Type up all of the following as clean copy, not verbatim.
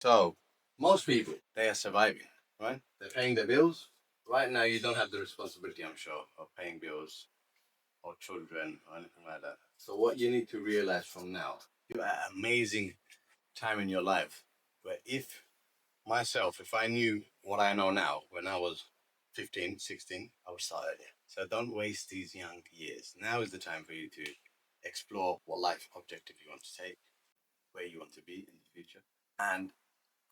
So, most people, they are surviving, right? They're paying their bills. Right now, you don't have the responsibility, I'm sure, of paying bills or children or anything like that. So, what you need to realize from now, you're at an amazing time in your life where if I knew what I know now when I was 15, 16, I would start earlier. So don't waste these young years. Now is the time for you to explore what life objective you want to take, where you want to be in the future, and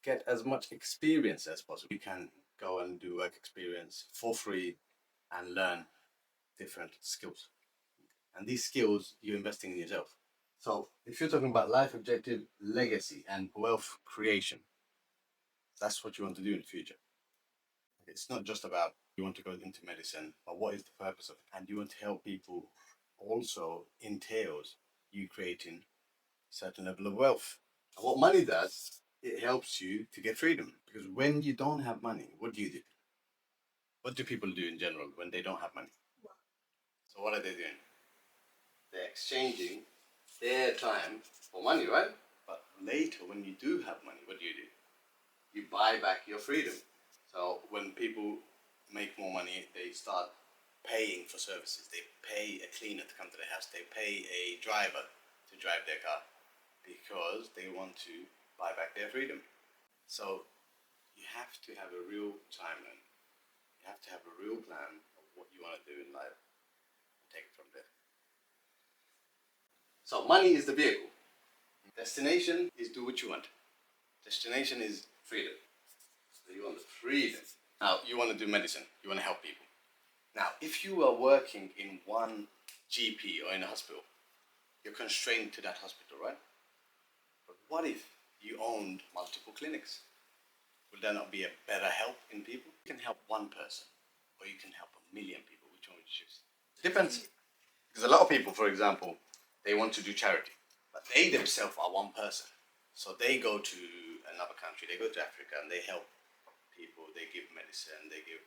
get as much experience as possible. You can go and do work experience for free and learn different skills. And these skills you're investing in yourself. So if you're talking about life objective, legacy, and wealth creation, that's what you want to do in the future. It's not just about you want to go into medicine, but what is the purpose of it? And you want to help people also entails you creating a certain level of wealth. And what money does, it helps you to get freedom. Because when you don't have money, what do you do? What do people do in general when they don't have money? So what are they doing? They're exchanging their time for money, right? But later, when you do have money, what do? You buy back your freedom. So when people make more money, they start paying for services. They pay a cleaner to come to their house. They pay a driver to drive their car because they want to buy back their freedom. So you have to have a real timeline. You have to have a real plan of what you want to do in life and take it from there. So money is the vehicle. Destination is do what you want. Destination is freedom. So you want the freedom. Now you want to do medicine. You want to help people. Now, if you are working in one GP or in a hospital, you're constrained to that hospital, right? But what if you owned multiple clinics? Would that not be a better help in people? You can help one person, or you can help a million people. Which one would you choose? It depends. Because a lot of people, for example, they want to do charity, but they themselves are one person. So they go to another country, they go to Africa, and they help people. They give medicine, they give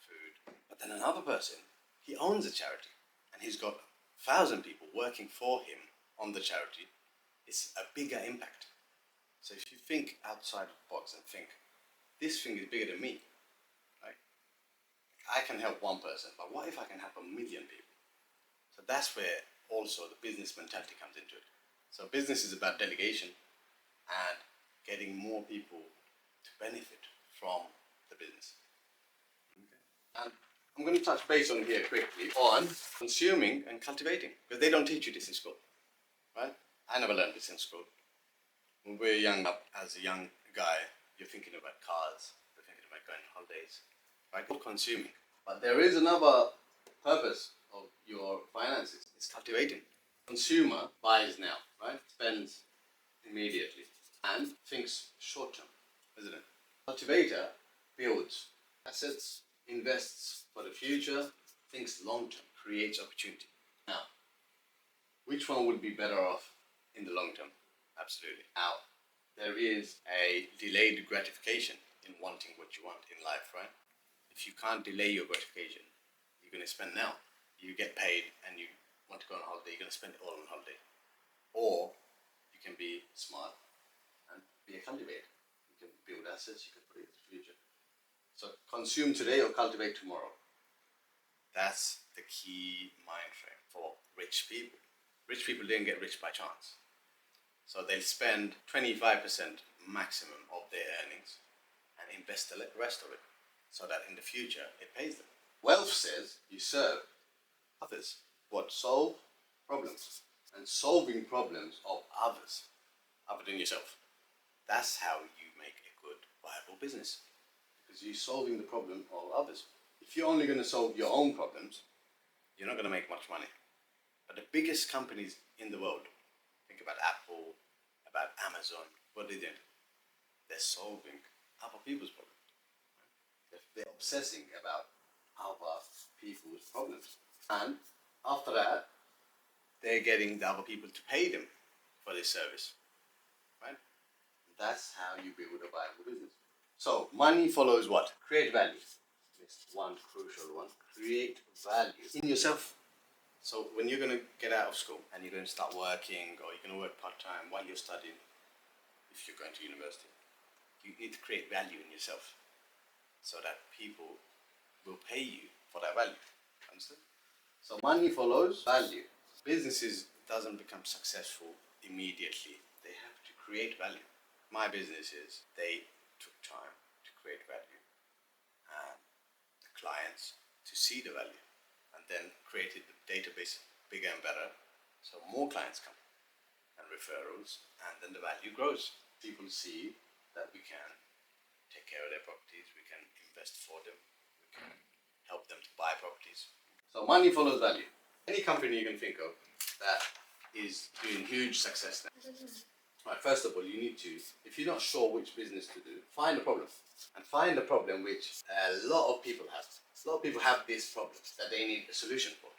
food. But then another person, he owns a charity, and he's got 1,000 people working for him on the charity. It's a bigger impact. So if you think outside the box and think, this thing is bigger than me, right? I can help one person, but what if I can help a million people? So that's where also the business mentality comes into it. So business is about delegation and getting more people to benefit from the business. Okay. And I'm going to touch base on here quickly on consuming and cultivating, because they don't teach you this in school, right? I never learned this in school. When we're young, as a young guy, you're thinking about cars, you're thinking about going on holidays, right? Not consuming. But there is another purpose of your finances. It's cultivating. Consumer buys now, right? Spends immediately and thinks short term, isn't it? Cultivator builds assets, invests for the future, thinks long term, creates opportunity. Now, which one would be better off in the long term? Absolutely. Now, there is a delayed gratification in wanting what you want in life, right? If you can't delay your gratification, you're going to spend now. You get paid and you want to go on holiday, you're going to spend it all on holiday. Or you can be smart and be a cultivator. You can build assets, you can put it in the future. So consume today or cultivate tomorrow. That's the key mind frame for rich people. Rich people didn't get rich by chance. So they'll spend 25% maximum of their earnings and invest the rest of it so that in the future it pays them. Wealth says you serve others. What? Solve problems. And solving problems of others, other than yourself. That's how you make a good, viable business. Because you're solving the problem of others. If you're only going to solve your own problems, you're not going to make much money. But the biggest companies in the world, think about Apple, about Amazon, what are they doing? They're solving other people's problems. They're obsessing about other people's problems. And after that, they're getting the other people to pay them for this service. Right? That's how you build a viable business. So money follows what? Create value. It's one crucial one. Create value in yourself. So when you're going to get out of school and you're going to start working, or you're going to work part-time while you're studying, if you're going to university, you need to create value in yourself so that people will pay you for that value. Understood? So money follows value. Businesses doesn't become successful immediately. They have to create value. My businesses, they took time to create value, and the clients to see the value, and then created the database bigger and better, so more clients come and referrals, and then the value grows. People see that we can take care of their properties, we can invest for them, we can help them to buy properties. So money follows value. Any company you can think of that is doing huge success now. Right, first of all, you need to, if you're not sure which business to do, find a problem. And find a problem which a lot of people have. A lot of people have this problem that they need a solution for.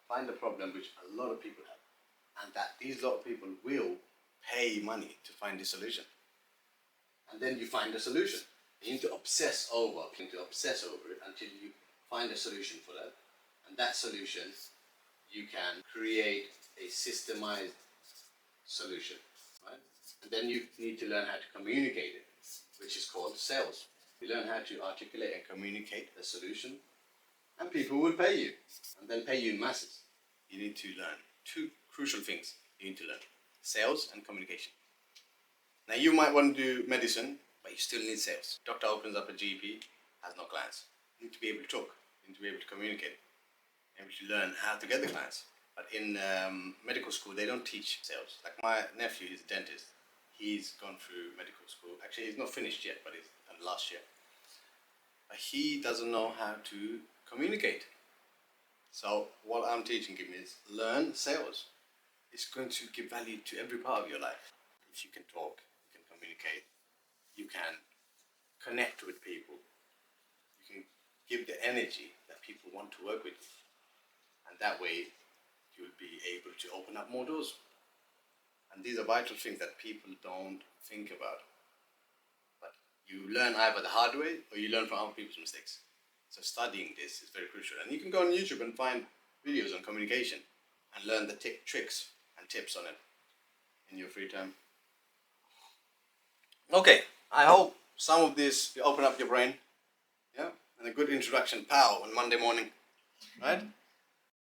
Find a problem which a lot of people have. And that these lot of people will pay money to find the solution. And then you find the solution. You need to obsess over it until you find a solution for that. And that solution, you can create a systemized solution, right? And then you need to learn how to communicate it, which is called sales. You learn how to articulate and communicate the solution, and people will pay you, and then pay you in masses. You need to learn two crucial things. You need to learn sales and communication. Now you might want to do medicine, but you still need sales. Doctor opens up a GP, has no clients. You need to be able to talk. You need to be able to communicate. Able to learn how to get the clients. But in medical school, they don't teach sales. Like my nephew, he's a dentist. He's gone through medical school. Actually, he's not finished yet, but he's last year. But he doesn't know how to communicate. So what I'm teaching him is learn sales. It's going to give value to every part of your life. If you can talk, you can communicate, you can connect with people, you can give the energy that people want to work with you. And that way, you'll be able to open up more doors. And these are vital things that people don't think about. But you learn either the hard way or you learn from other people's mistakes. So studying this is very crucial. And you can go on YouTube and find videos on communication and learn the tricks and tips on it in your free time. Okay, I hope some of this will open up your brain. Yeah, and a good introduction, pow, on Monday morning, right?